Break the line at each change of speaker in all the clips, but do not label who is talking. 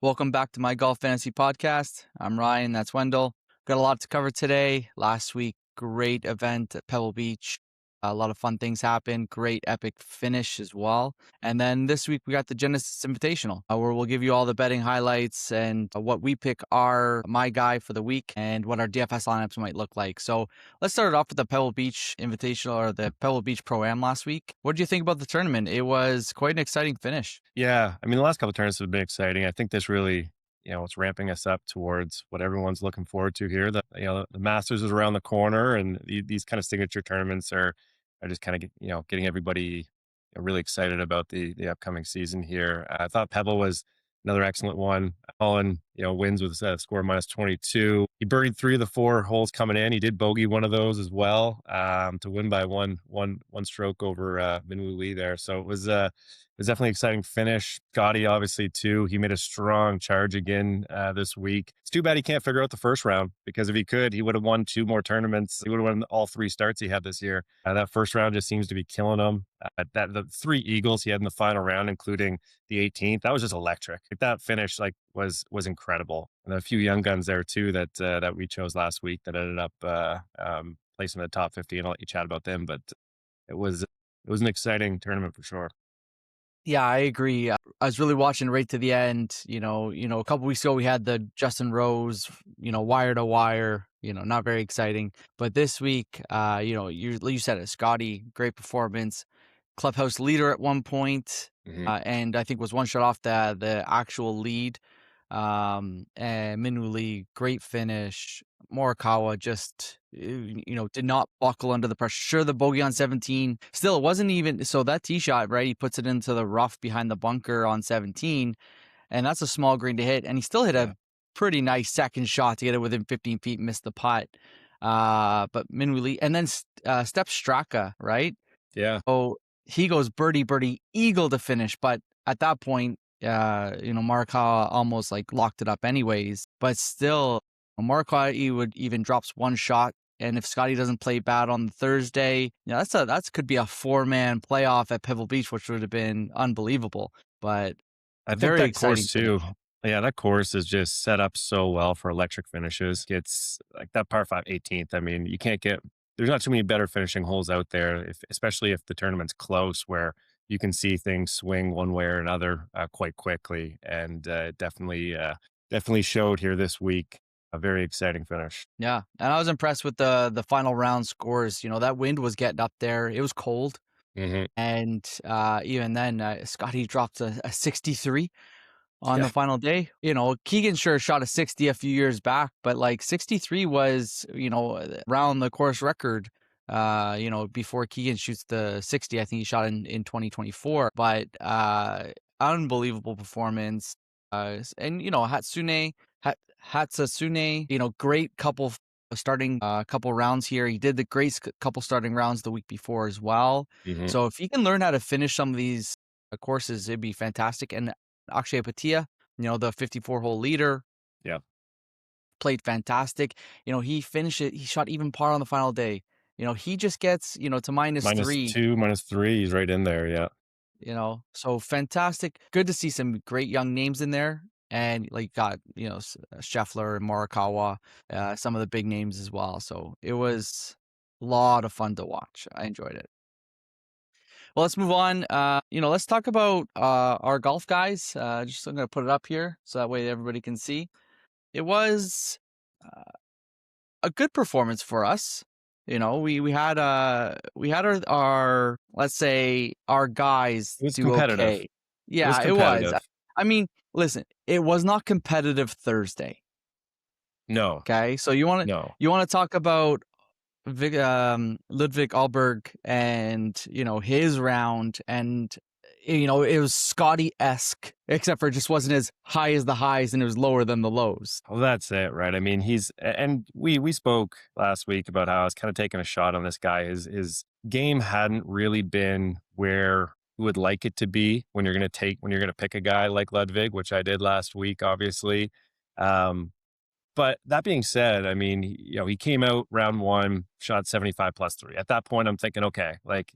Welcome back to my Golf Fantasy Podcast. I'm Ryan, that's Wendell. Got a lot to cover today. Last week, great event at Pebble Beach. A lot of fun things happened. Great epic finish as well. And then this week, we got the Genesis Invitational, where we'll give you all the betting highlights and what we pick are my guy for the week and what our DFS lineups might look like. So let's start it off with the Pebble Beach Invitational or the Pebble Beach Pro-Am last week. What did you think about the tournament? It was quite an exciting finish.
Yeah, I mean, the last couple of tournaments have been exciting. I think this really, it's ramping us up towards what everyone's looking forward to here. The Masters is around the corner, and these kind of signature tournaments are just kind of getting everybody really excited about the upcoming season here. I thought Pebble was another excellent one. Colin, wins with a score minus 22. He birdied 3 of the 4 holes coming in. He did bogey one of those as well to win by one stroke over Minwoo Lee there. So it was definitely an exciting finish. Scotty, obviously, too. He made a strong charge again this week. It's too bad he can't figure out the first round, because if he could, he would have won 2 more tournaments. He would have won all 3 starts he had this year. That first round just seems to be killing him. The 3 eagles he had in the final round, including the 18th, that was just electric. That finish was incredible. And a few young guns there too that we chose last week that ended up placing in the top 50, and I'll let you chat about them. But it was an exciting tournament for sure.
Yeah, I agree. I was really watching right to the end. A couple weeks ago we had the Justin Rose, wire to wire. Not very exciting. But this week, you said it, Scotty, great performance, clubhouse leader at one point,
Mm-hmm.
and I think was one shot off the actual lead. And Minwoo Lee, great finish. Morikawa just, did not buckle under the pressure. Sure, the bogey on 17. Still, it wasn't even, so that tee shot, right? He puts it into the rough behind the bunker on 17, and that's a small green to hit. And he still hit
Yeah.
a pretty nice second shot to get it within 15 feet, missed the putt. But Minwoo Lee, and then Step Straka, right?
Yeah.
So he goes birdie, birdie, eagle to finish. But at that point, Morikawa almost like locked it up anyways. But still, Morikawa even drops one shot. And if Scotty doesn't play bad on the Thursday, that's could be a 4-man playoff at Pebble Beach, which would have been unbelievable. But
I think
very
that
exciting
course too.
finish.
Yeah, that course is just set up so well for electric finishes. It's like that par 5 18th. I mean, there's not too many better finishing holes out there, especially if the tournament's close, where you can see things swing one way or another quite quickly. And definitely showed here this week. A very exciting finish.
Yeah, and I was impressed with the final round scores. That wind was getting up there. It was cold.
Hmm.
And even then, Scotty dropped a 63 on the
Yeah.
final day. Keegan sure shot a 60 a few years back, but like 63 was, around the course record. Before Keegan shoots the 60, I think he shot in 2024. But unbelievable performance. And Hatsasune, great couple rounds here. He did the great couple starting rounds the week before as well.
Hmm.
So if he can learn how to finish some of these courses, it'd be fantastic. And Akshay Patia, the 54-hole leader,
Yeah.
played fantastic. He finished it. He shot even par on the final day. He just gets, to minus
Minus
3.
2, minus 3. He's right in there. Yeah.
So fantastic. Good to see some great young names in there. And like got, Scheffler and Morikawa, some of the big names as well. So it was a lot of fun to watch. I enjoyed it. Well, let's move on. Let's talk about our golf guys. Just I'm going to put it up here so that way everybody can see. It was a good performance for us. We had our let's say our guys
It was
do
competitive.
okay.
It was
Yeah, it was.
competitive.
I mean, listen, it was not competitive Thursday.
No,
Okay, so you want to
no.
talk about Ludwig Alberg and his round, and it was Scotty-esque, except for it just wasn't as high as the highs and it was lower than the lows.
Well, that's it, right? I mean, and we spoke last week about how I was kind of taking a shot on this guy. His game hadn't really been where you would like it to be when you're going to pick a guy like Ludwig, which I did last week, obviously. Um, But that being said, I mean, he came out round one, shot 75 plus three. At that point, I'm thinking, okay, like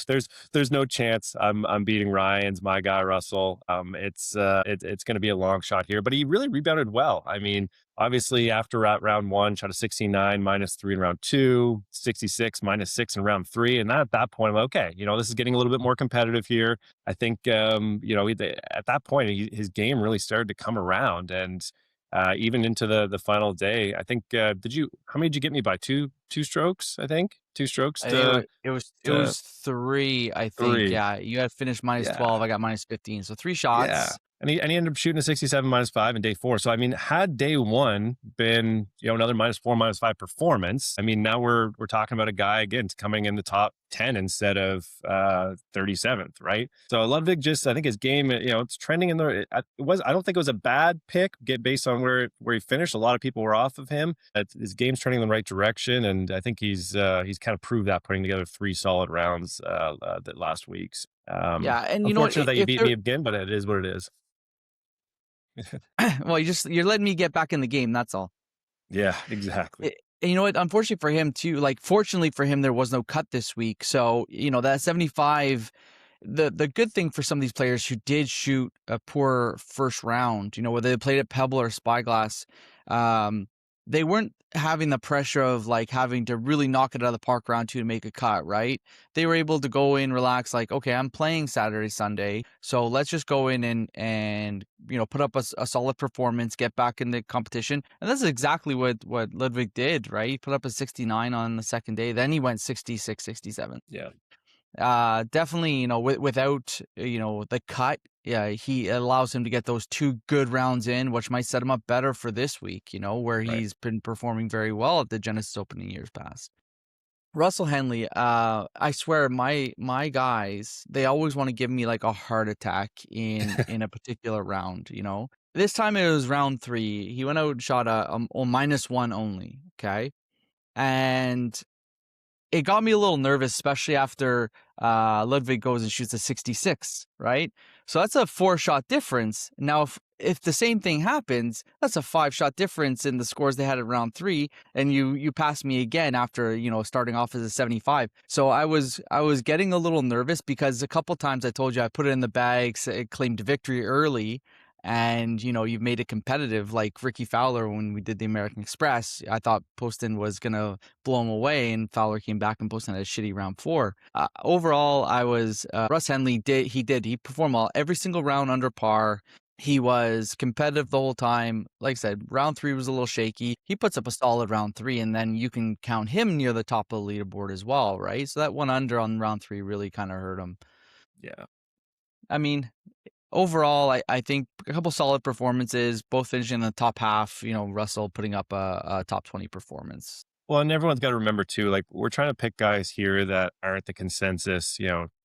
there's no chance I'm beating Ryan's my guy Russell. It's going to be a long shot here, but he really rebounded well. I mean, obviously after round one, shot a 69 minus three in round two, 66 minus six in round three, and at that point, I'm like, okay, this is getting a little bit more competitive here. I think at that point his game really started to come around, and even into the final day. I think how many did you get me by? Two strokes, I think. Two strokes
I think it
to
was 3, I think,
three.
yeah, you had finished minus
Yeah.
12, I got minus 15, so 3
Yeah.
shots.
And he ended up shooting a 67 minus five in day four. So I mean, had day one been, another minus four, minus five performance, I mean, now we're talking about a guy again coming in the top 10 instead of 37th, right? So Ludwig just, I think his game, it's trending in I don't think it was a bad pick based on where he finished. A lot of people were off of him. His game's trending in the right direction. And I think he's kind of proved that putting together 3 solid rounds that last week's.
Yeah, and you know what,
Unfortunate that you
if
beat
there
me again, but it is what it is.
well, you're letting me get back in the game, that's all.
Yeah, exactly.
Eh, and you know what? Unfortunately for him too, like fortunately for him, there was no cut this week. So, that 75, the good thing for some of these players who did shoot a poor first round, whether they played at Pebble or Spyglass, um, they weren't having the pressure of like having to really knock it out of the park round two to make a cut, right? They were able to go in, relax, like, okay, I'm playing Saturday, Sunday, so let's just go in and put up a solid performance, get back in the competition, and that's exactly what Ludwig did, right? He put up a 69 on the second day, then he went 66, 67.
Yeah,
Definitely, without, the cut, yeah, he allows him to get those 2 good rounds in, which might set him up better for this week, where
right.
he's been performing very well at the Genesis Open in years past. Russell Henley, I swear my guys, they always want to give me like a heart attack in a particular round. This time it was round 3. He went out and shot a -1 only, okay? And it got me a little nervous, especially after Ludwig goes and shoots a 66, right? So that's a 4-shot difference. Now, if the same thing happens, that's a 5-shot difference in the scores they had at round 3, and you pass me again after starting off as a 75. So I was getting a little nervous because a couple times I told you I put it in the bag, claimed victory early, and you've made it competitive, like Ricky Fowler when we did the American Express. I thought Poston was gonna blow him away, and Fowler came back and Poston had a shitty round 4. Overall, I was Russ Henley he performed well every single round under par. He was competitive the whole time. Like I said, round 3 was a little shaky. He puts up a solid round 3, and then you can count him near the top of the leaderboard as well, right? So that one under on round 3 really kind of hurt him.
Yeah.
I mean, overall, I think a couple solid performances, both finishing in the top half. Russell putting up a top 20 performance.
Well, and everyone's got to remember too, like we're trying to pick guys here that aren't the consensus,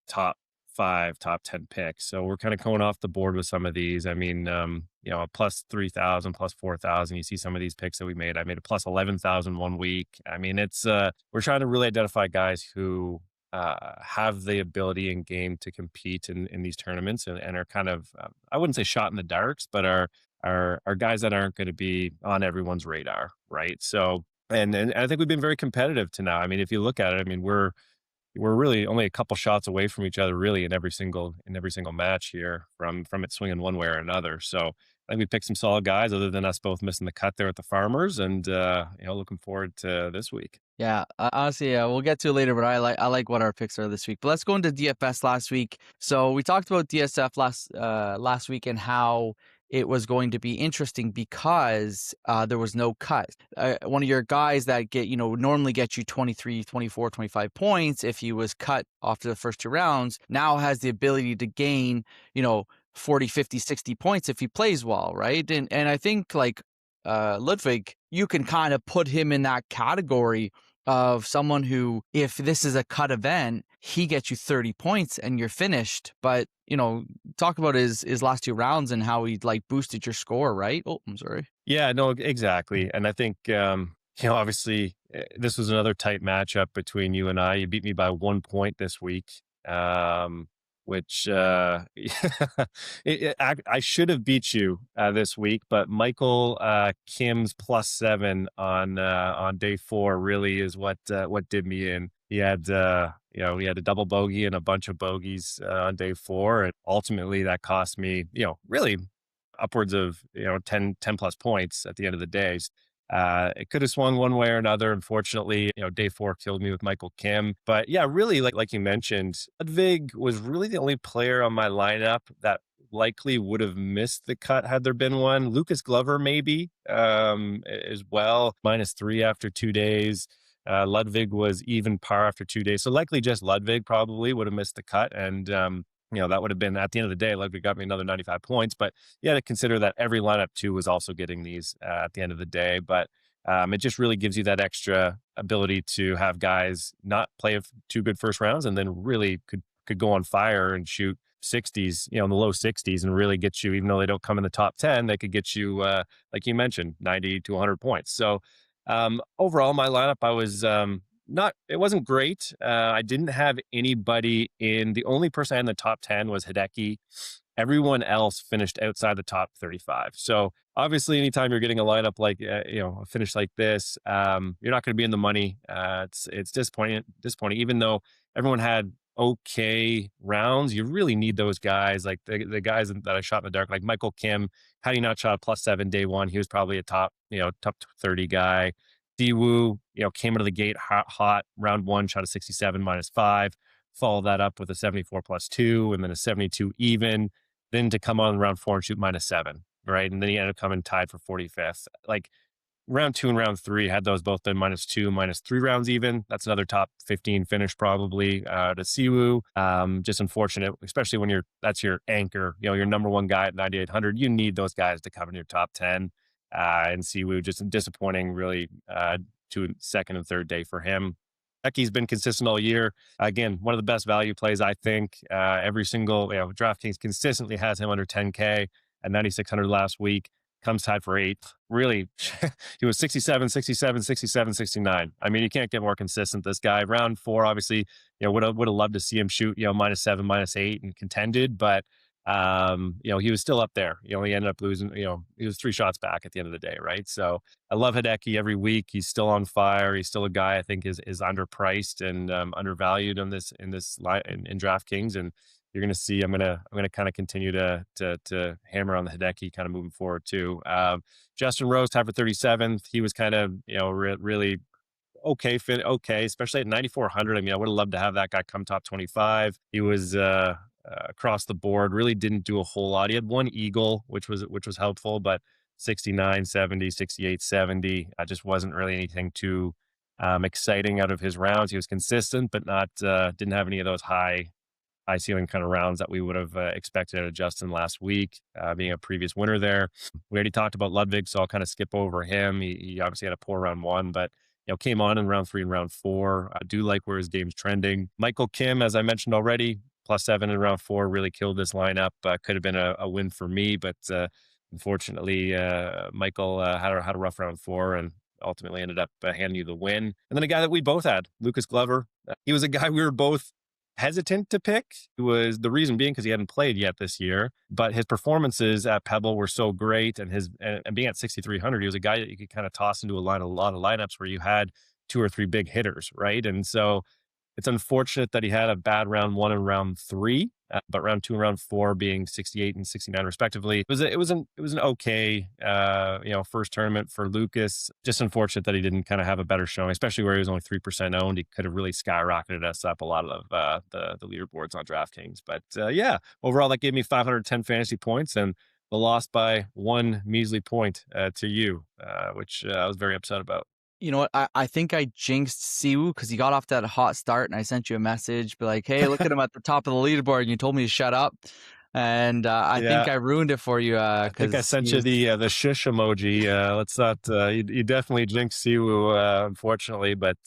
top 5, top 10 picks. So we're kind of going off the board with some of these. I mean, a plus 3,000, plus 4,000. You see some of these picks that we made. I made a plus 11,000 one week. I mean, we're trying to really identify guys who have the ability and game to compete in these tournaments and are kind of, I wouldn't say shot in the darks, but are guys that aren't going to be on everyone's radar, right? So, and I think we've been very competitive to now. I mean, if you look at it, I mean, we're really only a couple shots away from each other, really, in every single match here from it swinging one way or another. So I think we picked some solid guys, other than us both missing the cut there at the Farmers, and looking forward to this week.
Yeah, honestly, yeah, we'll get to it later, but I like what our picks are this week. But let's go into DFS last week. So we talked about DSF last week and how it was going to be interesting because there was no cut. One of your guys that normally get you 23, 24, 25 points if he was cut after the first 2 rounds now has the ability to gain 40, 50, 60 points if he plays well, right? And I think like Ludwig, you can kind of put him in that category of someone who, if this is a cut event, he gets you 30 points and you're finished. But, talk about his last 2 rounds and how he like boosted your score, right? Oh, I'm sorry.
Yeah, no, exactly. And I think, obviously this was another tight matchup between you and I. You beat me by 1 point this week. which I should have beat you this week, but Michael Kim's +7 on day 4 really is what did me in. He had he had a double bogey and a bunch of bogeys on day 4, and ultimately that cost me really upwards of 10 plus points at the end of the day. It could have swung one way or another. Unfortunately, day 4 killed me with Michael Kim. But yeah, really, like you mentioned, Ludwig was really the only player on my lineup that likely would have missed the cut had there been one. Lucas Glover, maybe, as well, -3 after 2 days. Ludwig was even par after 2 days. So likely just Ludwig probably would have missed the cut. And, that would have been at the end of the day, Ludwig got me another 95 points. But yeah, to consider that every lineup too was also getting these at the end of the day. But it just really gives you that extra ability to have guys not play 2 good first rounds and then really could go on fire and shoot 60s, in the low 60s and really get you, even though they don't come in the top 10, they could get you, like you mentioned, 90 to 100 points. So overall, my lineup, I was not, it wasn't great. I didn't have anybody in. The only person I had in the top 10 was Hideki. Everyone else finished outside the top 35. So obviously, anytime you're getting a lineup like a finish like this, you're not going to be in the money. It's disappointing. Disappointing, even though everyone had okay rounds. You really need those guys, like the guys that I shot in the dark, like Michael Kim. Had he not shot a +7 day 1, he was probably a top 30 guy. Siwoo, came out of the gate hot. Round 1, shot a 67 -5. Follow that up with a 74 +2, and then a 72 even. Then to come on round 4 and shoot -7, right? And then he ended up coming tied for 45th. Like round 2 and round 3, had those both been -2, -3 rounds even, that's another top 15 finish probably to Siwoo. Just unfortunate, especially when that's your anchor, your number one guy at 9,800. You need those guys to come in your top 10. And Siwoo just disappointing, really, to second and third day for him. Becky's been consistent all year. Again, one of the best value plays, I think. Every single, DraftKings consistently has him under 10K at 9,600 last week. Comes tied for eighth. Really, he was 67, 67, 67, 69. I mean, you can't get more consistent. This guy, round 4, obviously, would have loved to see him shoot, -7, -8 and contended, but he was still up there. He ended up losing, he was 3 shots back at the end of the day, right? So I love Hideki every week. He's still on fire. He's still a guy I think is underpriced and undervalued in DraftKings. And you're going to see I'm gonna kind of continue to hammer on the Hideki kind of moving forward too. Justin Rose tied for 37th. He was kind of really okay fit, okay, especially at 9,400. I mean, I would have loved to have that guy come top 25. He was across the board, really didn't do a whole lot. He had one eagle, which was helpful, but 69, 70, 68, 70. I just wasn't really anything too exciting out of his rounds. He was consistent, but not didn't have any of those high ceiling kind of rounds that we would have expected out of Justin last week, being a previous winner there. We already talked about Ludwig, so I'll kind of skip over him. He obviously had a poor round 1, but came on in round 3 and round 4. I do like where his game's trending. Michael Kim, as I mentioned already, +7 in round 4, really killed this lineup. Could have been a win for me, but unfortunately, Michael had a rough round 4 and ultimately ended up handing you the win. And then a guy that we both had, Lucas Glover. He was a guy we were both hesitant to pick. It was the reason being because he hadn't played yet this year, but his performances at Pebble were so great, and being at 6,300, he was a guy that you could kind of toss into a lot of lineups where you had 2 or 3 big hitters, right? And so it's unfortunate that he had a bad round 1 and round 3, but round 2 and round 4 being 68 and 69 respectively. It was an okay first tournament for Lucas. Just unfortunate that he didn't kind of have a better showing, especially where he was only 3% owned. He could have really skyrocketed us up a lot of the leaderboards on DraftKings. But yeah, overall that gave me 510 fantasy points and the loss by 1 measly point to you, which I was very upset about.
You know what? I think I jinxed Siwoo because he got off that hot start, and I sent you a message, be like, "Hey, look at him at the top of the leaderboard," and you told me to shut up. And I think
Yeah,
I ruined it for you
I think I
because
sent
he
you
was,
the shush emoji. Let's not. You definitely jinxed Siwoo, unfortunately, but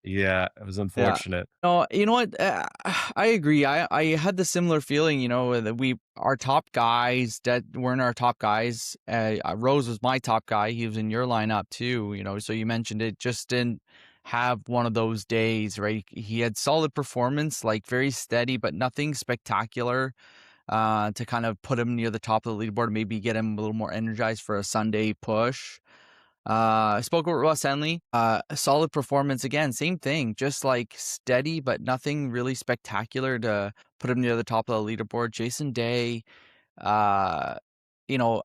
yeah, it was
yeah.
unfortunate.
No, you know what? I agree. I had the similar feeling. That our top guys that weren't our top guys. Rose was my top guy. He was in your lineup too. So you mentioned it just didn't have one of those days, right? He had solid performance, like very steady, but nothing spectacular to kind of put him near the top of the leaderboard, maybe get him a little more energized for a Sunday push. I spoke with Russ Henley. A solid performance again. Same thing, just like steady, but nothing really spectacular to put him near the top of the leaderboard. Jason Day, uh,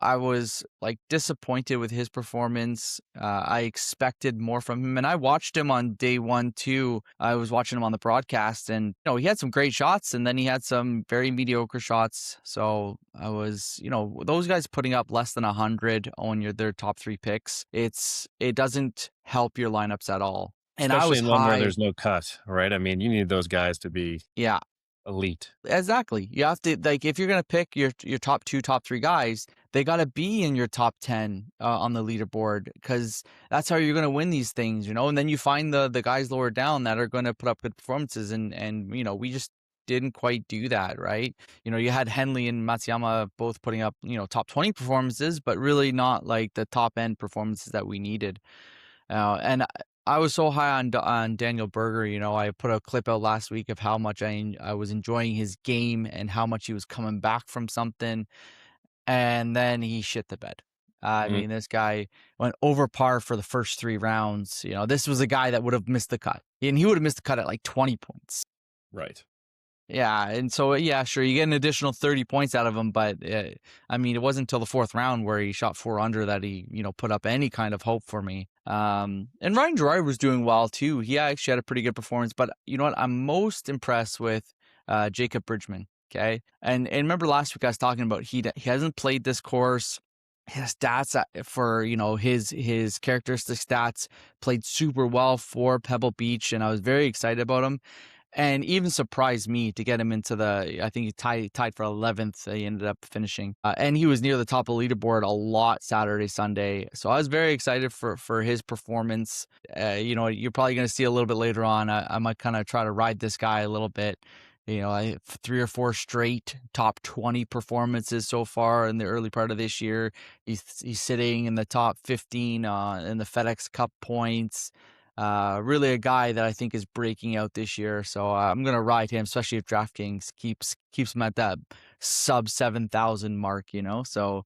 I was like disappointed with his performance. I expected more from him, and I watched him on day one too. I was watching him on the broadcast, and he had some great shots, and then he had some very mediocre shots. So I was, those guys putting up less than 100 on their top three picks. It doesn't help your lineups at all. And I
Especially
was
in one where
high.
there's no cut, right? I mean, you need those guys to be
Yeah,
elite.
exactly. You have to, like, if you're gonna pick your top two, top three guys, they gotta be in your top 10 on the leaderboard, because that's how you're gonna win these things, And then you find the guys lower down that are gonna put up good performances, and we just didn't quite do that, right? You had Henley and Matsuyama both putting up top 20 performances, but really not like the top end performances that we needed. And I was so high on Daniel Berger. I put a clip out last week of how much I was enjoying his game and how much he was coming back from something, and then he shit the bed. I
Mhm.
mean, this guy went over par for the first three rounds. This was a guy that would have missed the cut, and he would have missed the cut at like 20 points.
Right.
Yeah, and so yeah, sure, you get an additional 30 points out of him, but I mean, it wasn't until the fourth round where he shot 4 under that he, put up any kind of hope for me. And Ryan Gerard was doing well too. He actually had a pretty good performance, but you know what? I'm most impressed with Jacob Bridgman. Okay, and remember last week I was talking about he hasn't played this course. His stats for his characteristic stats played super well for Pebble Beach, and I was very excited about him, and even surprised me to get him into I think he tied for 11th. He ended up finishing, and he was near the top of the leaderboard a lot Saturday, Sunday. So I was very excited for his performance. You're probably going to see a little bit later on. I might kind of try to ride this guy a little bit. I 3 or 4 straight top 20 performances so far in the early part of this year. He's sitting in the top 15 in the FedEx Cup points. Really a guy that I think is breaking out this year. So I'm gonna ride him, especially if DraftKings keeps him at that sub 7,000 mark. So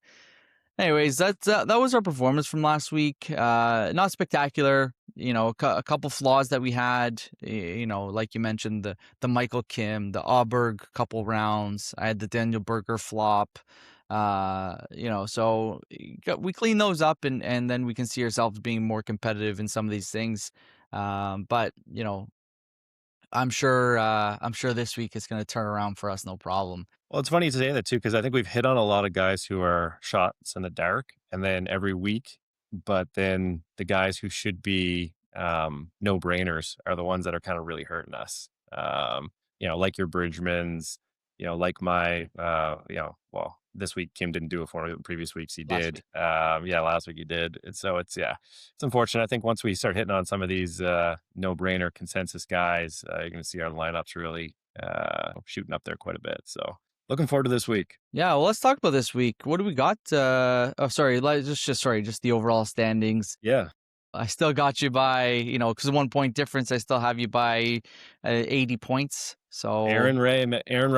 anyways, that was our performance from last week. Not spectacular. A couple flaws that we had. Like you mentioned, the Michael Kim, the Auberg couple rounds. I had the Daniel Berger flop. So we clean those up, and then we can see ourselves being more competitive in some of these things. But I'm sure this week is going to turn around for us, no problem.
Well, it's funny to say that too, because I think we've hit on a lot of guys who are shots in the dark, and then every week, but then the guys who should be no brainers are the ones that are kind of really hurting us. Like your Bridgmans, like my, well, this week Kim didn't do it for me. The previous weeks he
Last
did.
week.
Yeah, last week he did. And so it's unfortunate. I think once we start hitting on some of these no brainer consensus guys, you're going to see our lineups really shooting up there quite a bit. So looking forward to this week.
Yeah, well, let's talk about this week. What do we got? Sorry, just the overall standings.
Yeah.
I still got you by, because of 1 point difference, I still have you by 80 points. So
Aaron Rye, man. Aaron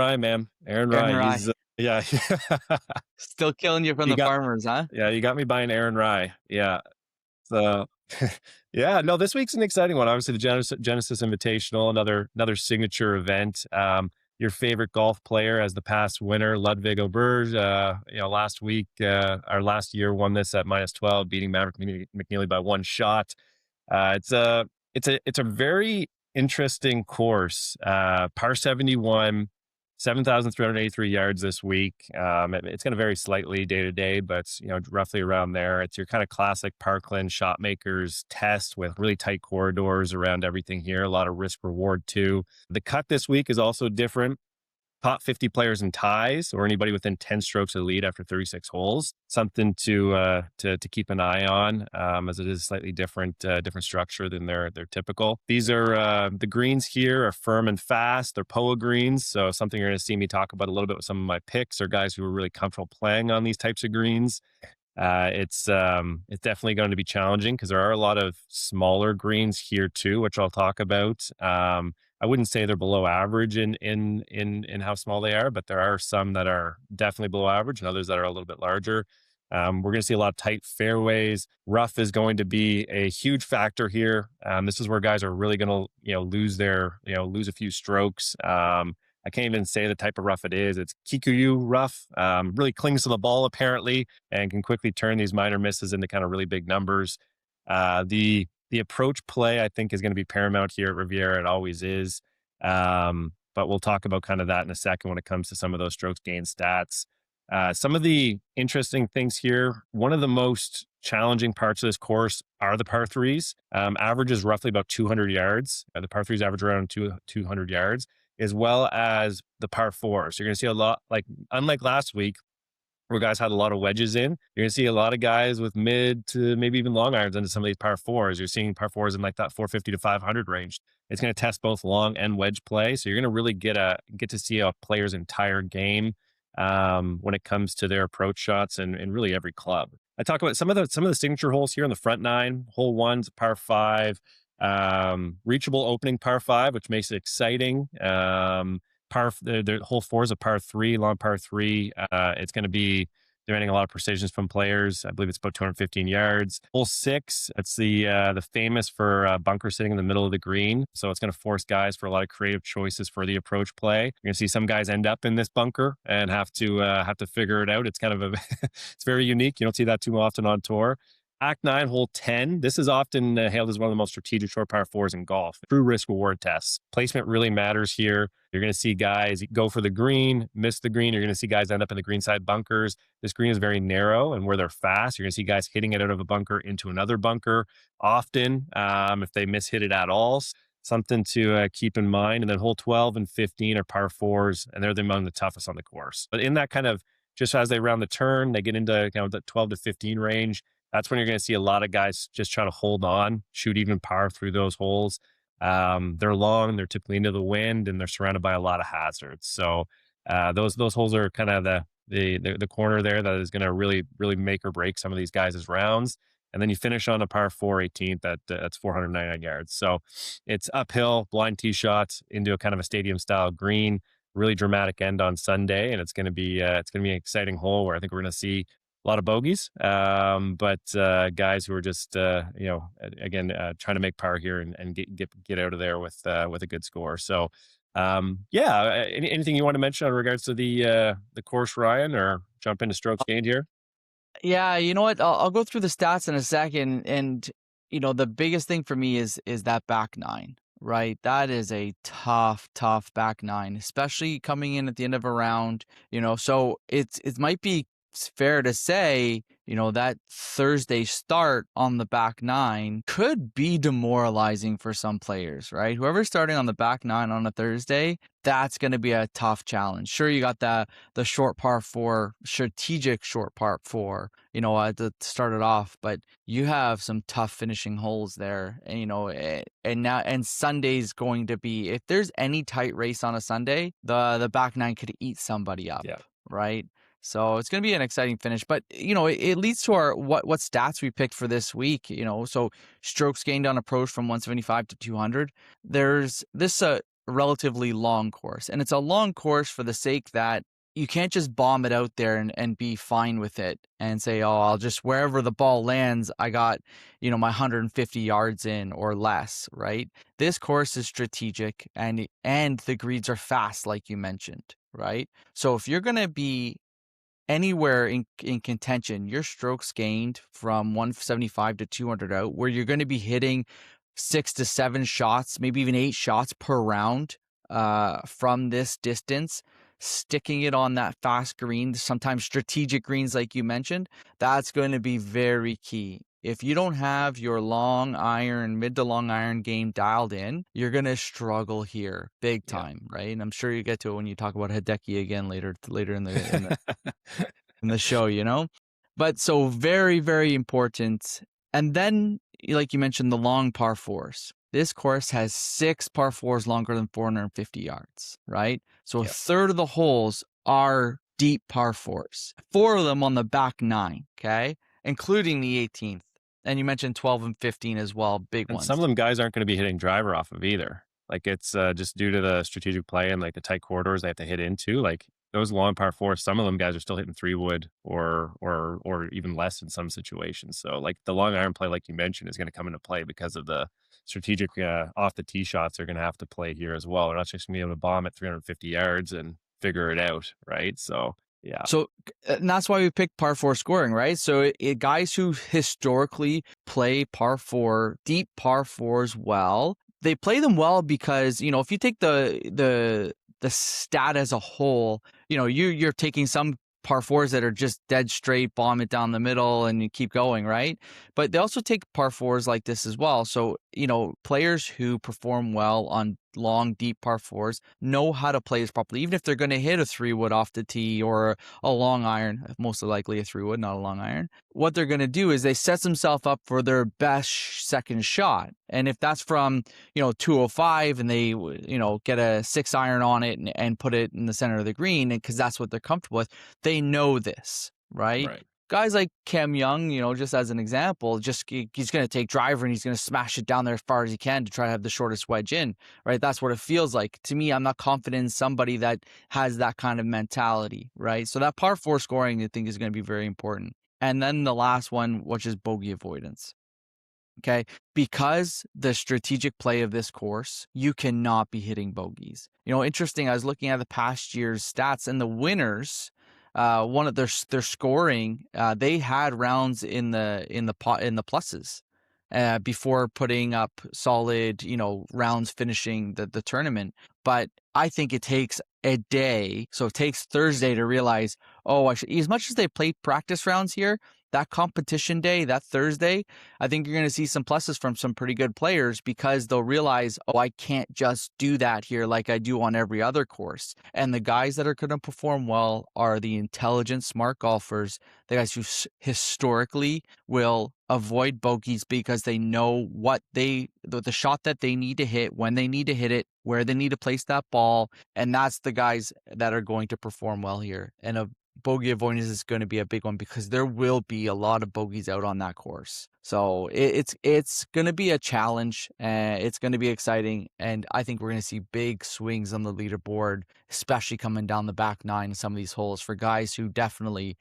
Aaron
Rye.
Rye
He's, yeah.
still killing you from
you
the
got,
farmers, huh?
yeah, you got me buying Aaron Rye. Yeah. So, yeah, no, this week's an exciting one. Obviously, the Genesis Invitational, another signature event. Your favorite golf player as the past winner, Ludwig Auberge. Last week, last year, won this at -12, beating Maverick McNeely by one shot. It's a very interesting course. Par 71, 7,383 yards this week. It's going to vary slightly day to day, but roughly around there. It's your kind of classic Parkland shot makers test with really tight corridors around everything here. A lot of risk reward too. The cut this week is also different. Top 50 players in ties, or anybody within 10 strokes of the lead after 36 holes. Something to keep an eye on, as it is a slightly different structure than their typical. These are the greens here are firm and fast. They're POA greens, so something you're going to see me talk about a little bit with some of my picks, or guys who are really comfortable playing on these types of greens. It's definitely going to be challenging because there are a lot of smaller greens here too, which I'll talk about. I wouldn't say they're below average in how small they are, but there are some that are definitely below average and others that are a little bit larger. We're going to see a lot of tight fairways. Rough is going to be a huge factor here. This is where guys are really going to, lose a few strokes. I can't even say the type of rough it is. It's Kikuyu rough. Really clings to the ball apparently, and can quickly turn these minor misses into kind of really big numbers. The approach play I think is going to be paramount here at Riviera. It always is. But we'll talk about kind of that in a second when it comes to some of those strokes gain stats. Some of the interesting things here. One of the most challenging parts of this course are the par threes. Average is roughly about 200 yards. The par threes average around 200 yards, as well as the par fours. You're going to see a lot, like unlike last week, where guys had a lot of wedges in. You're going to see a lot of guys with mid to maybe even long irons into some of these par fours. You're seeing par fours in like that 450 to 500 range. It's going to test both long and wedge play. So you're going to really get to see a player's entire game when it comes to their approach shots and really every club. I talk about some of the signature holes here on the front nine. Hole one's par five, reachable opening par five, which makes it exciting. The hole four is a par three, long par three. It's going to be demanding a lot of precision from players. I believe it's about 215 yards. Hole six, it's the famous for bunker sitting in the middle of the green. So it's going to force guys for a lot of creative choices for the approach play. You're going to see some guys end up in this bunker and have to figure it out. It's kind of it's very unique. You don't see that too often on tour. Act 9, hole 10. This is often hailed as one of the most strategic short par fours in golf. True risk reward tests. Placement really matters here. You're going to see guys go for the green, miss the green. You're going to see guys end up in the greenside bunkers. This green is very narrow, and where they're fast, you're going to see guys hitting it out of a bunker into another bunker often, if they mishit it at all. Something to keep in mind. And then hole 12 and 15 are par fours, and they're among the toughest on the course. But in that kind of, just as they round the turn, they get into the 12 to 15 range. That's when you're going to see a lot of guys just trying to hold on, shoot even par through those holes. They're long, they're typically into the wind, and they're surrounded by a lot of hazards. So those holes are kind of the corner there that is going to really make or break some of these guys' rounds. And then you finish on a par 4 18th that's 499 yards. So it's uphill, blind tee shots into a kind of a stadium style green. Really dramatic end on Sunday, and it's going to be an exciting hole where I think we're going to see a lot of bogeys, but guys who are just again trying to make par here and get out of there with a good score. So anything you want to mention in regards to the course, Ryan, or jump into strokes gained here?
Yeah, you know what? I'll go through the stats in a second, and the biggest thing for me is that back nine, right? That is a tough back nine, especially coming in at the end of a round. So it might be fair to say, that Thursday start on the back nine could be demoralizing for some players, right? Whoever's starting on the back nine on a Thursday, that's going to be a tough challenge. Sure, you got the short par four, strategic short par four, to start it off, but you have some tough finishing holes there. And Sunday's going to be, if there's any tight race on a Sunday, the back nine could eat somebody up,
Yeah.
right? So it's going to be an exciting finish, but it leads to our what stats we picked for this week. So strokes gained on approach from 175 to 200. There's this relatively long course, and it's a long course for the sake that you can't just bomb it out there and be fine with it and say, oh, I'll just, wherever the ball lands, I got my 150 yards in or less, right? This course is strategic, and the greens are fast, like you mentioned, right? So if you're going to be anywhere in contention, your strokes gained from 175 to 200 out, where you're going to be hitting 6 to 7 shots, maybe even 8 shots per round from this distance, sticking it on that fast green, sometimes strategic greens like you mentioned, that's going to be very key. If you don't have your long iron, mid to long iron game dialed in, you're going to struggle here big time, right? And I'm sure you get to it when you talk about Hideki again later in the show. But so very, very important. And then, like you mentioned, the long par fours. This course has 6 par fours longer than 450 yards, right? So a third of the holes are deep par fours, four of them on the back nine, okay, including the 18th. And you mentioned 12 and 15 as well, big
And some
ones.
of them guys aren't going to be hitting driver off of either. Like it's just due to the strategic play and like the tight corridors they have to hit into. Like those long par fours, some of them guys are still hitting 3 wood or even less in some situations. So like the long iron play, like you mentioned, is going to come into play because of the strategic off the tee shots they're going to have to play here as well. They're not just going to be able to bomb at 350 yards and figure it out, right? So yeah,
So, and that's why we picked par four scoring, right? So, guys who historically play par four, deep par fours well, they play them well because, if you take the stat as a whole, you're taking some par fours that are just dead straight, bomb it down the middle, and you keep going, right? But they also take par fours like this as well. So, players who perform well on long, deep par fours know how to play this properly, even if they're going to hit a 3 wood off the tee or a long iron, most likely a 3 wood, not a long iron. What they're going to do is they set themselves up for their best second shot. And if that's from, 205 and they, get a 6 iron on it and put it in the center of the green, because that's what they're comfortable with, they know this, right?
right.
Guys like Cam Young, just as an example, he's going to take driver and he's going to smash it down there as far as he can to try to have the shortest wedge in, right? That's what it feels like. To me, I'm not confident in somebody that has that kind of mentality, right? So that par four scoring, I think, is going to be very important. And then the last one, which is bogey avoidance. Okay. Because the strategic play of this course, you cannot be hitting bogeys. Interesting. I was looking at the past year's stats and the winners, one of their scoring, they had rounds in the pluses, before putting up solid, rounds finishing the tournament. But I think it takes a day. So it takes Thursday to realize, oh, as much as they play practice rounds here, that competition day, that Thursday, I think you're going to see some pluses from some pretty good players because they'll realize, oh, I can't just do that here like I do on every other course. And the guys that are going to perform well are the intelligent, smart golfers, the guys who historically will avoid bogeys because they know the shot that they need to hit, when they need to hit it, where they need to place that ball. And that's the guys that are going to perform well here. And a bogey avoidance is going to be a big one because there will be a lot of bogeys out on that course. So it's going to be a challenge. It's going to be exciting. And I think we're going to see big swings on the leaderboard, especially coming down the back nine in some of these holes for guys who definitely,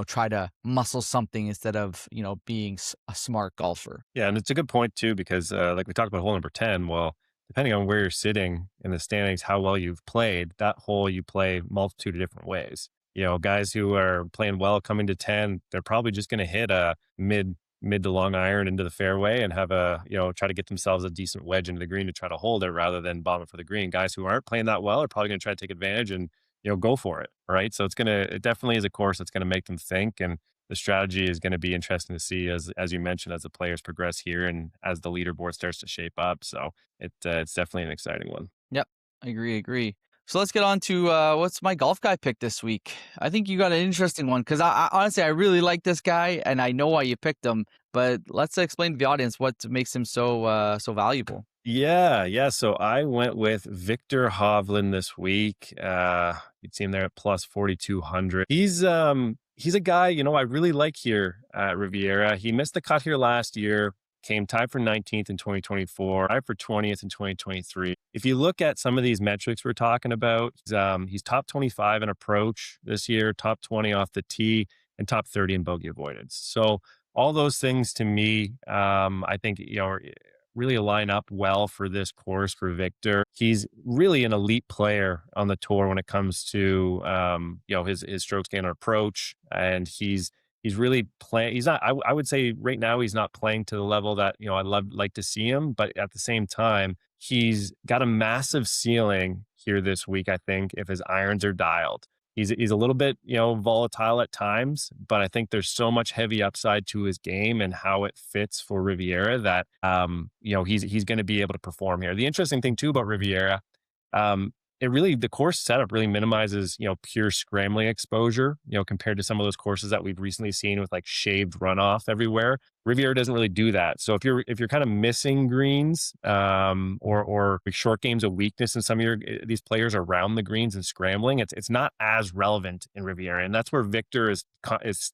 try to muscle something instead of, being a smart golfer.
Yeah, and it's a good point too because like we talked about hole number 10, well, depending on where you're sitting in the standings, how well you've played, that hole you play multitude of different ways. Guys who are playing well coming to 10, they're probably just going to hit a mid to long iron into the fairway and have try to get themselves a decent wedge into the green to try to hold it rather than bomb it for the green. Guys who aren't playing that well are probably going to try to take advantage and go for it, right? So it definitely is a course that's going to make them think, and the strategy is going to be interesting to see as you mentioned, as the players progress here and as the leaderboard starts to shape up. So it's definitely an exciting one.
Yep, I agree. So let's get on to what's my golf guy pick this week. I think you got an interesting one because I honestly I really like this guy and I know why you picked him. But let's explain to the audience what makes him so valuable.
Yeah. So I went with Victor Hovland this week. You'd see him there at plus 4,200. He's a guy, I really like here at Riviera. He missed the cut here last year, came tied for 19th in 2024, tied for 20th in 2023. If you look at some of these metrics we're talking about, he's top 25 in approach this year, top 20 off the tee, and top 30 in bogey avoidance. So all those things to me, I think, really line up well for this course for Victor. He's really an elite player on the tour when it comes to his strokes gain approach, and he's really playing. He's not. I would say right now he's not playing to the level that I'd like to see him, but at the same time he's got a massive ceiling here this week. I think if his irons are dialed. He's a little bit, volatile at times, but I think there's so much heavy upside to his game and how it fits for Riviera that, he's going to be able to perform here. The interesting thing too about Riviera, the course setup really minimizes, pure scrambling exposure, compared to some of those courses that we've recently seen with like shaved runoff everywhere. Riviera doesn't really do that. So if you're kind of missing greens, or short games of weakness in some of these players around the greens and scrambling, it's not as relevant in Riviera, and that's where Victor is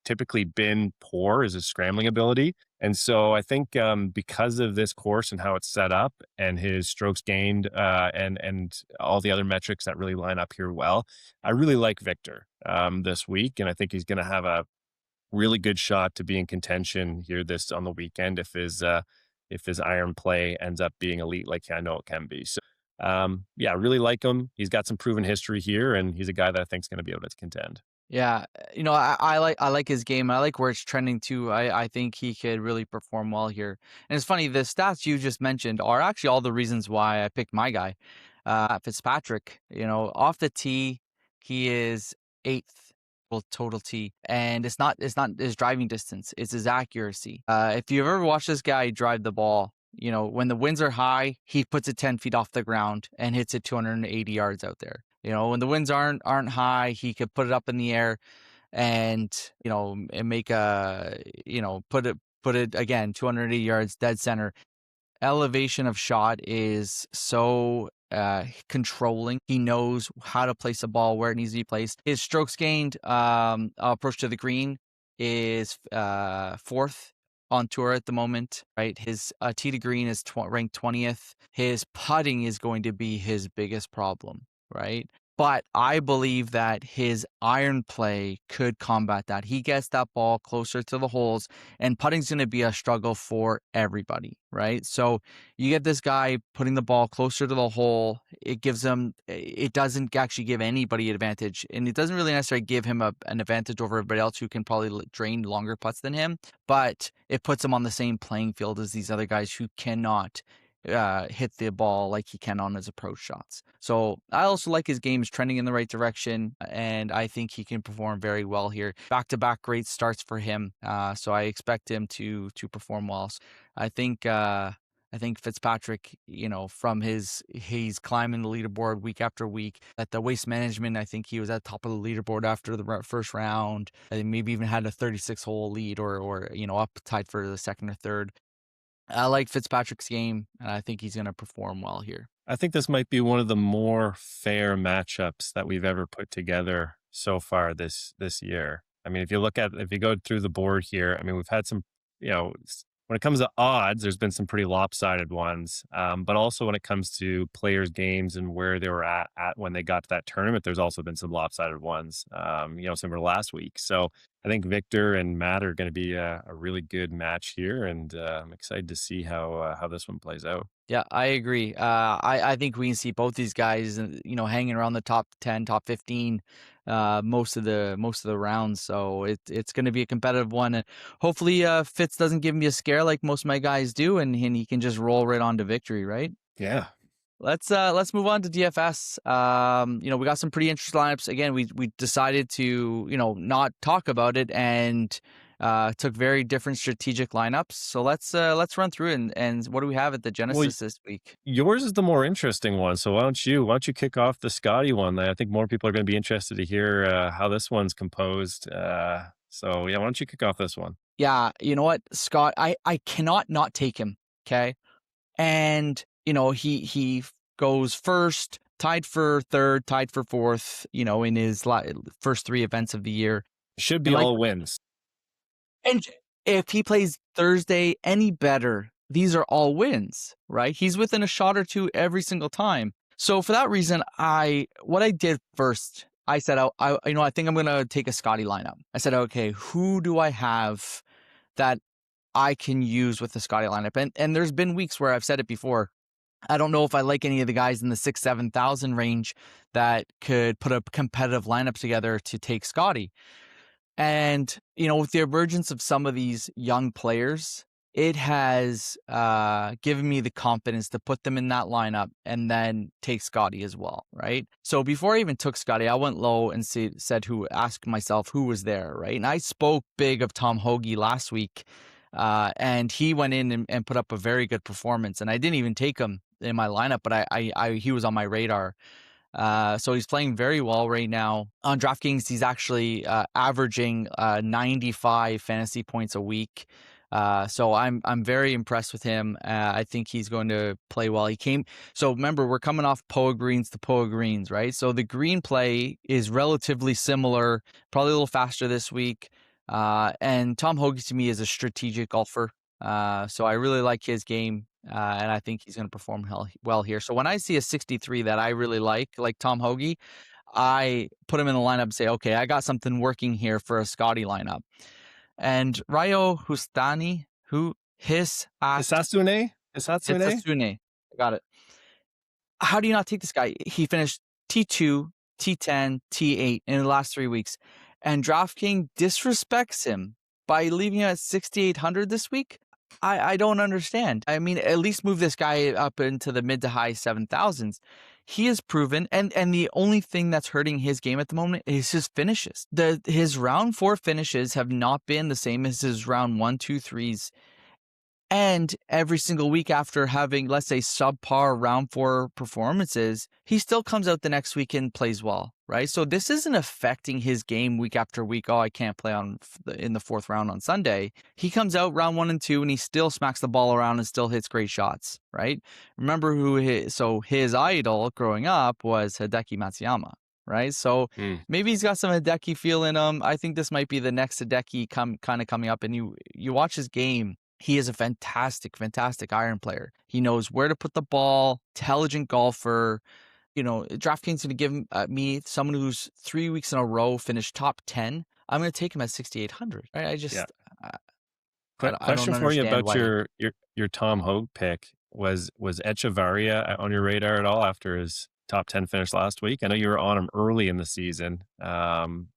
typically been poor, is his scrambling ability. And so I think, because of this course and how it's set up and his strokes gained, and all the other metrics that really line up here well, I really like Victor this week, and I think he's going to have a really good shot to be in contention here this on the weekend if his iron play ends up being elite like I know it can be. So yeah, really like him. He's got some proven history here, and he's a guy that I think is going to be able to contend.
Yeah, I like his game. I like where it's trending too. I think he could really perform well here. And it's funny, the stats you just mentioned are actually all the reasons why I picked my guy, Fitzpatrick. Off the tee, he is eighth total tee, and it's not his driving distance; it's his accuracy. If you've ever watched this guy drive the ball, when the winds are high, he puts it 10 feet off the ground and hits it 280 yards out there. When the winds aren't high, he could put it up in the air and and make put it again 280 yards dead center. Elevation of shot is so controlling. He knows how to place a ball where it needs to be placed. His strokes gained approach to the green is fourth on tour at the moment, right? His tee to green is ranked 20th. His putting is going to be his biggest problem, right? But I believe that his iron play could combat that. He gets that ball closer to the holes, and putting's going to be a struggle for everybody, right? So you get this guy putting the ball closer to the hole. It doesn't actually give anybody an advantage, and it doesn't really necessarily give him an advantage over everybody else who can probably drain longer putts than him, but it puts him on the same playing field as these other guys who cannot hit the ball like he can on his approach shots. So I also like his game is trending in the right direction, and I think he can perform very well here. Back-to-back great starts for him, so I expect him to perform well. So I think Fitzpatrick, from he's climbing the leaderboard week after week. At the Waste Management, I think he was at the top of the leaderboard after the first round. And maybe even had a 36-hole lead, or up tied for the second or third. I like Fitzpatrick's game, and I think he's going to perform well here.
I think this might be one of the more fair matchups that we've ever put together so far this year. I mean, if you go through the board here, I mean, we've had some, when it comes to odds, there's been some pretty lopsided ones. But also when it comes to players' games and where they were at when they got to that tournament, there's also been some lopsided ones. Similar to last week. So I think Victor and Matt are going to be a really good match here, and I'm excited to see how this one plays out.
Yeah, I agree. I think we can see both these guys, hanging around the top 10, top 15, most of the rounds. So it's going to be a competitive one. And hopefully, Fitz doesn't give me a scare like most of my guys do, and he can just roll right on to victory, right?
Yeah.
Let's move on to DFS. We got some pretty interesting lineups. Again, we decided to not talk about it, and took very different strategic lineups. So let's run through it, and what do we have at the
Well,
Genesis this week?
yours is the more interesting one. So why don't you kick off the Scotty one? I think more people are going to be interested to hear how this one's composed. So yeah, why don't you kick off this one?
Yeah, you know what, Scott, I cannot not take him. Okay, and he goes first, tied for third, tied for fourth. In his first three events of the year,
Should
and
be
like.
all wins.
And if he plays Thursday any better, these are all wins, right? He's within a shot or two every single time. So for that reason, what I did first, I said, I think I'm gonna take a Scotty lineup. I said, okay, who do I have that I can use with the Scotty lineup? And there's been weeks where I've said it before. I don't know if I like any of the guys in the 6,000-7,000 range that could put a competitive lineup together to take Scotty. And, with the emergence of some of these young players, it has given me the confidence to put them in that lineup and then take Scotty as well, right? So before I even took Scotty, I went low and asked myself who was there, right? And I spoke big of Tom Hoagie last week, and he went in and put up a very good performance. And I didn't even take him in my lineup, but he was on my radar. So he's playing very well right now. On DraftKings, he's actually averaging 95 fantasy points a week. So I'm very impressed with him. I think he's going to play well. So remember, we're coming off Poa greens to Poa greens, right? So the green play is relatively similar, probably a little faster this week. And Tom Hoge to me is a strategic golfer. So I really like his game. And I think he's going to perform well here. So when I see a 63 that I really like Tom Hoge, I put him in the lineup and say, okay, I got something working here for a Scotty lineup. And Ryo Hustani, who his at
Hisasune? Hisasune?
Hitsasune, I got it. How do you not take this guy? He finished T2, T10, T8 in the last 3 weeks, and DraftKings disrespects him by leaving him at 6,800 this week. I don't understand. I mean, at least move this guy up into the mid to high 7,000s. He is proven, and the only thing that's hurting his game at the moment is his finishes. His round 4 finishes have not been the same as his round 1, 2, 3s. And every single week after having, let's say, subpar round 4 performances, he still comes out the next week and plays well, right? So this isn't affecting his game week after week. Oh, I can't play in the 4th round on Sunday. He comes out round 1 and 2 and he still smacks the ball around and still hits great shots, right? Remember his idol growing up was Hideki Matsuyama, right? So
Mm,
maybe he's got some Hideki feel in him. I think this might be the next Hideki kind of coming up, and you watch his game. He is a fantastic, fantastic iron player. He knows where to put the ball, intelligent golfer. DraftKings going to give me someone who's 3 weeks in a row finished top 10. I'm going to take him at 6,800. Right?
yeah.
I, I don't
Question for you
understand
about
why.
your Tom Hogue pick. Was Echevarria on your radar at all after his top 10 finish last week? I know you were on him early in the season.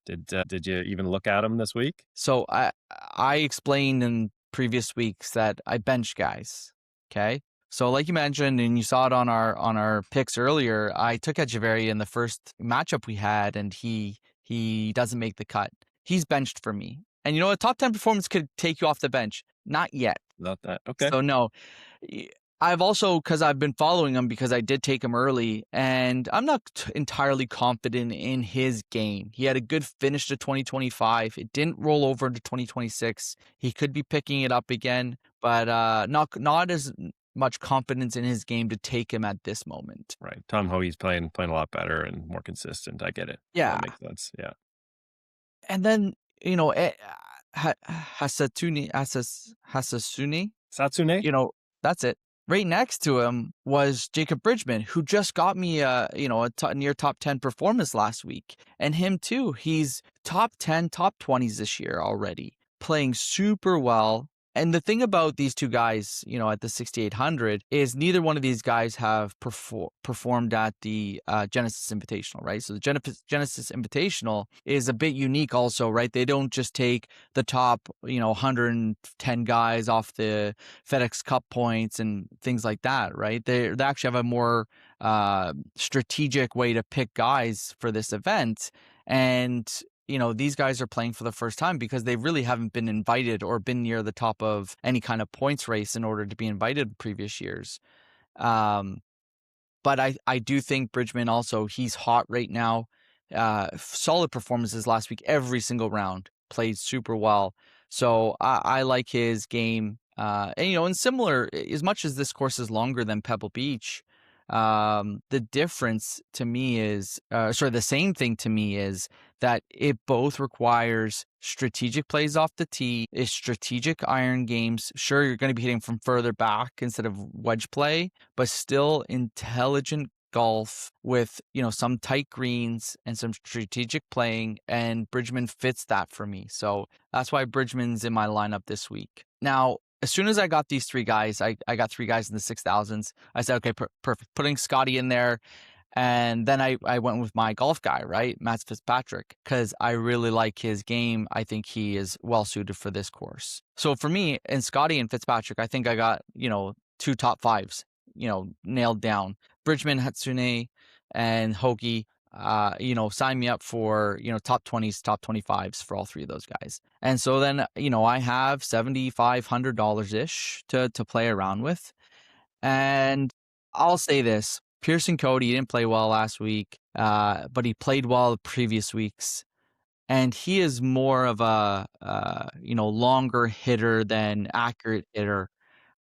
Did you even look at him this week?
So I explained in previous weeks that I bench guys. Okay. So like you mentioned, and you saw it on our picks earlier, I took Echeverry in the first matchup we had, and he doesn't make the cut. He's benched for me. And a top 10 performance could take you off the bench. Not yet.
Not that. Okay.
So no, I've also, because I've been following him because I did take him early, and I'm not entirely confident in his game. He had a good finish to 2025. It didn't roll over into 2026. He could be picking it up again, but not as much confidence in his game to take him at this moment.
Right. Tom Hoage's playing a lot better and more consistent. I get it.
Yeah,
That makes sense. Yeah.
and then Hasasune.
Satsune?
you know, that's it. Right next to him was Jacob Bridgman, who just got me near top 10 performance last week. And him too. He's top 10, top 20s this year already, playing super well. And the thing about these two guys, at the 6,800 is neither one of these guys have performed at the Genesis Invitational, right? So the Genesis Invitational is a bit unique also, right? They don't just take the top, 110 guys off the FedEx Cup points and things like that, right? They actually have a more strategic way to pick guys for this event. And these guys are playing for the first time because they really haven't been invited or been near the top of any kind of points race in order to be invited previous years. Um, but I do think Bridgman also, he's hot right now. Solid performances last week, every single round, played super well. So I like his game. And similar, as much as this course is longer than Pebble Beach, the difference to me is, the same thing to me is that it both requires strategic plays off the tee, is strategic iron games. Sure, you're going to be hitting from further back instead of wedge play, but still intelligent golf with, some tight greens and some strategic playing, and Bridgman fits that for me. So that's why Bridgman's in my lineup this week. Now, as soon as I got these 3 guys, I got 3 guys in the 6,000s. I said, okay, perfect. Putting Scotty in there. And then I went with my golf guy, right? Matt Fitzpatrick, because I really like his game. I think he is well suited for this course. So for me, in Scotty and Fitzpatrick, I think I got, 2 top 5s, nailed down. Bridgman, Hatsune, and Hoagie. Sign me up for, top 20s, top 25s for all 3 of those guys. And so then, I have $7,500 ish to play around with. And I'll say this, Pearson Cody didn't play well last week, but he played well the previous weeks. and he is more of a, longer hitter than accurate hitter.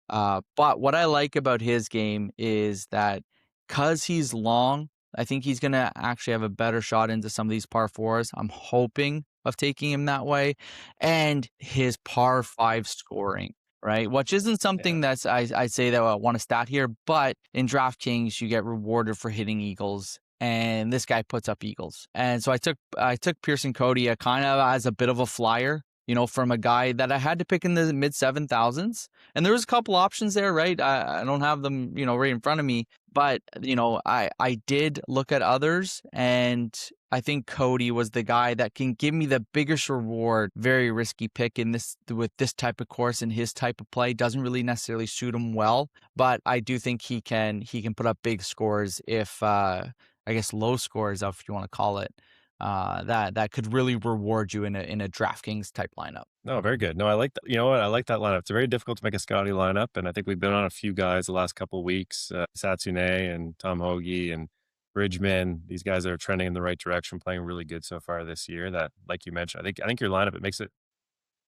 But what I like about his game is that because he's long, I think he's gonna actually have a better shot into some of these par fours. I'm hoping of taking him that way, and his par five scoring, right? Which isn't
Yeah.
something that's I say that I want to stat here, but in DraftKings you get rewarded for hitting eagles. And this guy puts up eagles, and so I took Pearson Cody kind of as a bit of a flyer, from a guy that I had to pick in the mid 7,000s, and there was a couple options there, right? I don't have them, right in front of me, but I did look at others, and I think Cody was the guy that can give me the biggest reward. Very risky pick in this with this type of course and his type of play doesn't really necessarily suit him well, but I do think he can put up big scores if I guess low scores, if you want to call it. That could really reward you in a DraftKings type lineup.
No, very good. No, I like that. You know what? I like that lineup. It's very difficult to make a Scotty lineup, and I think we've been on a few guys the last couple of weeks, Satsune and Tom Hoagie and Bridgman. These guys are trending in the right direction, playing really good so far this year. That, like you mentioned, I think your lineup, it makes it.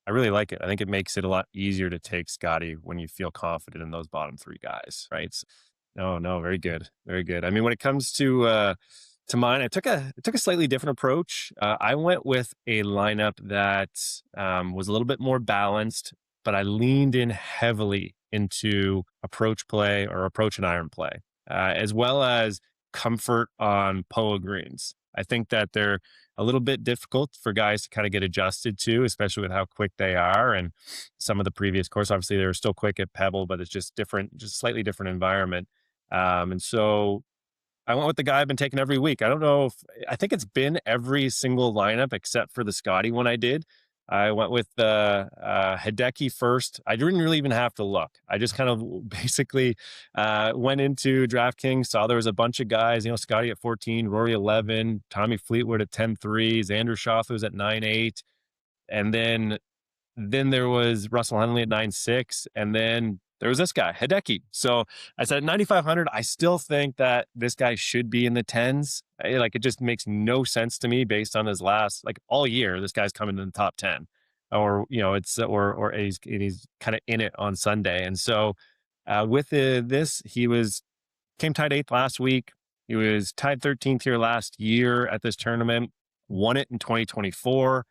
I really like it. I think it makes it a lot easier to take Scotty when you feel confident in those bottom three guys, right? No, no, very good, very good. I mean, when it comes to mine, I took a slightly different approach. I went with a lineup that was a little bit more balanced, but I leaned in heavily into approach play or approach and iron play, as well as comfort on Poa greens. I think that they're a little bit difficult for guys to kind of get adjusted to, especially with how quick they are. And some of the previous course, obviously, they were still quick at Pebble, but it's just different, just slightly different environment. And so I went with the guy I've been taking every week. I don't know if I think it's been every single lineup except for the Scotty one I did. I went with Hideki first. I didn't really even have to look. I just kind of basically went into DraftKings, saw there was a bunch of guys, Scotty at 14, Rory 11, Tommy Fleetwood at 10-3, Xander Schauffele was at 9-8. And then there was Russell Henley at 9-6, and then there was this guy, Hideki. So I said 9,500. I still think that this guy should be in the tens. Like it just makes no sense to me based on his last, like all year, this guy's coming in the top 10, or it's or he's kind of in it on Sunday. And so with this, he was came tied eighth last week. He was tied 13th here last year at this tournament, won it in 2024.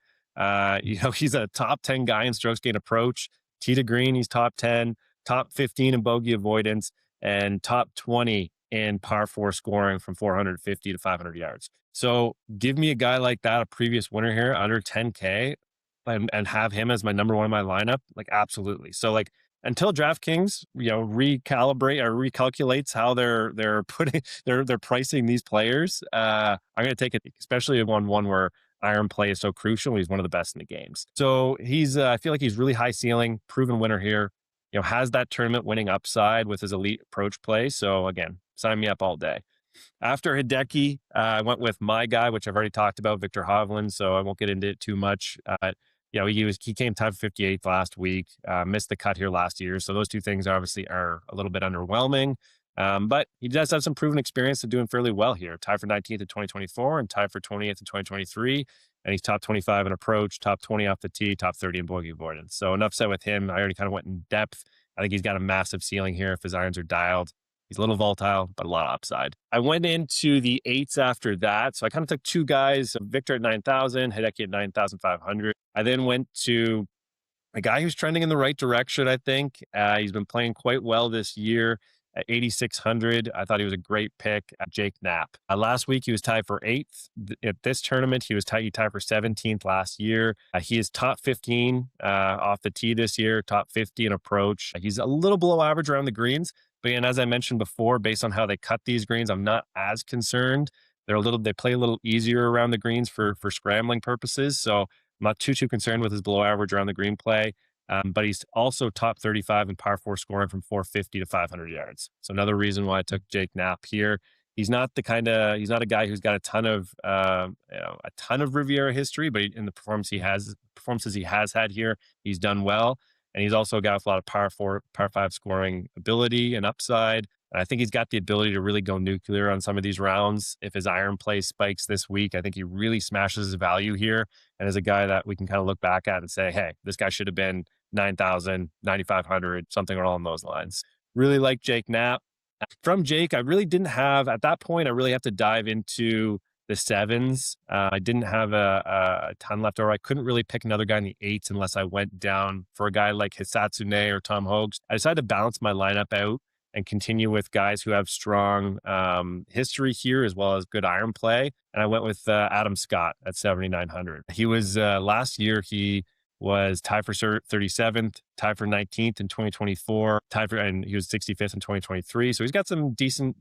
He's a top 10 guy in strokes gained approach. Tee to green, he's top 10, top 15 in bogey avoidance, and top 20 in par four scoring from 450 to 500 yards. So give me a guy like that, a previous winner here under 10K, and have him as my number one in my lineup. Like, absolutely. So, like, until DraftKings, recalibrate or recalculates how they're putting they're pricing these players, I'm going to take it, especially on one where iron play is so crucial. He's one of the best in the games. So I feel like he's really high ceiling, proven winner here. Has that tournament winning upside with his elite approach play. So again, sign me up all day. After Hideki, I went with my guy, which I've already talked about, Victor Hovland. So I won't get into it too much. He came tied 58th last week, missed the cut here last year. So those two things obviously are a little bit underwhelming. But he does have some proven experience of doing fairly well here. Tied for 19th in 2024 and tied for 20th in 2023. And he's top 25 in approach, top 20 off the tee, top 30 in bogey avoidance. So enough said with him. I already kind of went in depth. I think he's got a massive ceiling here if his irons are dialed. He's a little volatile, but a lot of upside. I went into the eights after that. So I kind of took two guys, Victor at 9,000, Hideki at 9,500. I then went to a guy who's trending in the right direction, I think. He's been playing quite well this year at 8,600. I thought he was a great pick, Jake Knapp. Last week, he was tied for eighth. At this tournament, he tied for 17th last year. He is top 15 off the tee this year, top 50 in approach. He's a little below average around the greens. But and as I mentioned before, based on how they cut these greens, I'm not as concerned. They play a little easier around the greens for scrambling purposes. So I'm not too concerned with his below average around the green play. But he's also top 35 in par four scoring from 450 to 500 yards. So another reason why I took Jake Knapp here. He's not a guy who's got a ton of Riviera history, but in the performances he has had here, he's done well. And he's also got a lot of par five scoring ability and upside. And I think he's got the ability to really go nuclear on some of these rounds. If his iron play spikes this week, I think he really smashes his value here. And as a guy that we can kind of look back at and say, hey, this guy should have been 9,000, 9,500, something along those lines. Really like Jake Knapp. From Jake, I really didn't have, at that point, I really have to dive into the sevens. I didn't have a ton left over. I couldn't really pick another guy in the eights unless I went down for a guy like Hisatsune or Tom Hoax. I decided to balance my lineup out and continue with guys who have strong history here as well as good iron play. And I went with Adam Scott at 7,900. He was last year, he was tied for 37th, tied for 19th in 2024, and he was 65th in 2023. So he's got some decent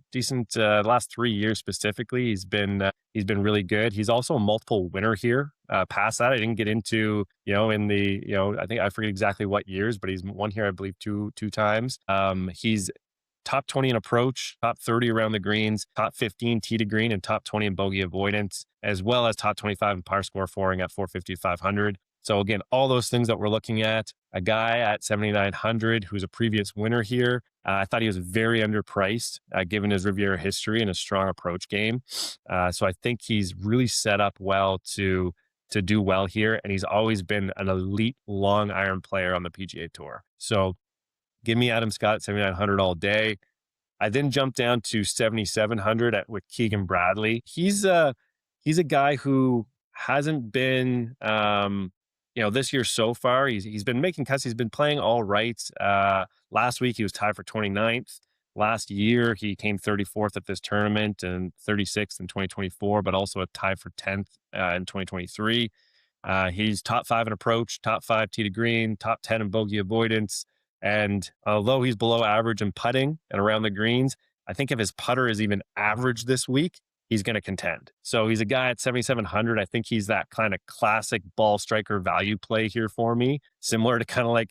last 3 years specifically. He's been really good. He's also a multiple winner here. Past that, I didn't get into, in the, I think I forget exactly what years, but he's won here, I believe, two times. He's top 20 in approach, top 30 around the greens, top 15 tee to green, and top 20 in bogey avoidance, as well as top 25 in par score foring at 450 500. So again, all those things that we're looking at, a guy at 7,900 who's a previous winner here. I thought he was very underpriced given his Riviera history and his strong approach game. So I think he's really set up well to do well here. And he's always been an elite long iron player on the PGA Tour. So give me Adam Scott at 7,900 all day. I then jumped down to 7,700 with Keegan Bradley. He's a guy who hasn't been, this year so far. He's been making cuts. He's been playing all right. Last week he was tied for 29th. Last year he came 34th at this tournament and 36th in 2024, but also a tie for 10th in 2023. He's top 5 in approach, top 5 tee to green, top 10 in bogey avoidance. And although he's below average in putting and around the greens, I think if his putter is even average this week, he's going to contend. So he's a guy at 7,700. I think he's that kind of classic ball striker value play here for me, similar to kind of like,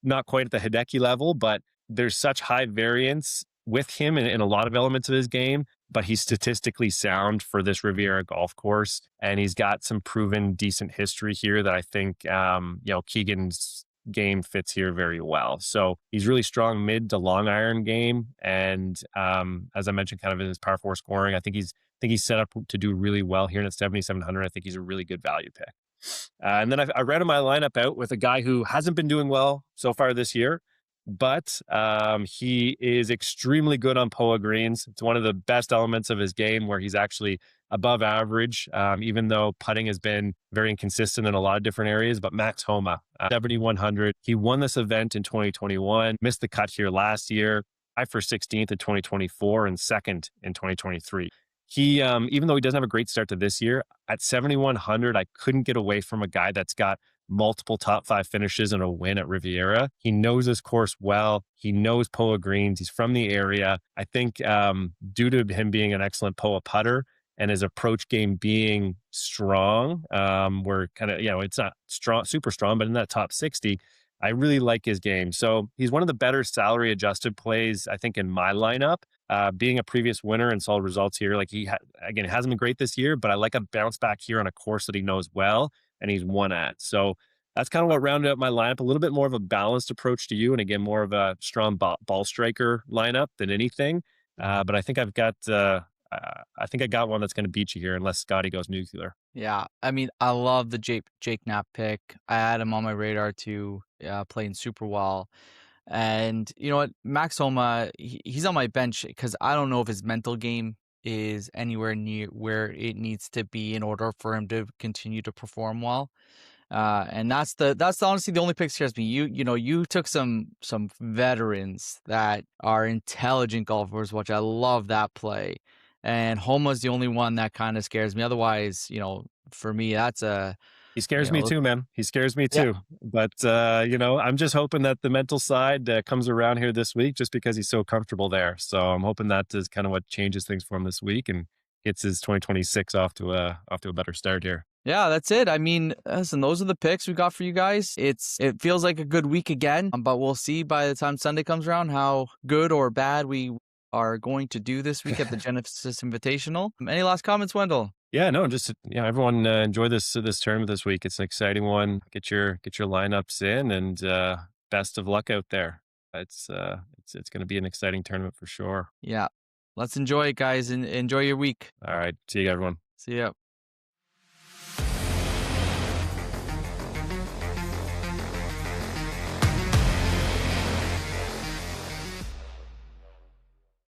not quite at the Hideki level, but there's such high variance with him in a lot of elements of his game, but he's statistically sound for this Riviera golf course. And he's got some proven decent history here that I think, Keegan's game fits here very well. So he's really strong mid to long iron game. And as I mentioned, kind of in his par 4 scoring, I think he's set up to do really well here. And at 7,700, I think he's a really good value pick. And then I rounded my lineup out with a guy who hasn't been doing well so far this year, but he is extremely good on POA greens. It's one of the best elements of his game where he's actually above average, even though putting has been very inconsistent in a lot of different areas. But Max Homa, 7,100. He won this event in 2021, missed the cut here last year, tied for 16th in 2024 and second in 2023. He, even though he doesn't have a great start to this year, at 7,100, I couldn't get away from a guy that's got multiple top 5 finishes and a win at Riviera. He knows his course well. He knows POA greens. He's from the area. I think due to him being an excellent POA putter and his approach game being strong, we're kind of, it's not strong, super strong, but in that top 60, I really like his game. So he's one of the better salary adjusted plays, I think, in my lineup. Being a previous winner and solid results here, like again, it hasn't been great this year, but I like a bounce back here on a course that he knows well and he's won at. So that's kind of what rounded out my lineup. A little bit more of a balanced approach to you, and again, more of a strong ball striker lineup than anything. But I think I got one that's going to beat you here, unless Scotty goes nuclear.
Yeah, I mean, I love the Jake Knapp pick. I had him on my radar to playing super well. And you know what, Max Homa, he's on my bench because I don't know if his mental game is anywhere near where it needs to be in order for him to continue to perform well. And that's honestly the only pick scares me. You took some veterans that are intelligent golfers, which I love that play. And Homa's the only one that kind of scares me. Otherwise, for me, that's
He scares me too, man. He scares me
yeah.
too. But, I'm just hoping that the mental side comes around here this week just because he's so comfortable there. So I'm hoping that is kind of what changes things for him this week and gets his 2026 off to a better start here.
Yeah, that's it. I mean, listen, those are the picks we got for you guys. It feels like a good week again, but we'll see by the time Sunday comes around how good or bad we are going to do this week at the Genesis Invitational. Any last comments, Wendell?
Yeah, no, just everyone enjoy this tournament this week. It's an exciting one. Get your lineups in, and best of luck out there. it's going to be an exciting tournament for sure.
Yeah. Let's enjoy it, guys, and enjoy your week.
All right, see you everyone.
See ya.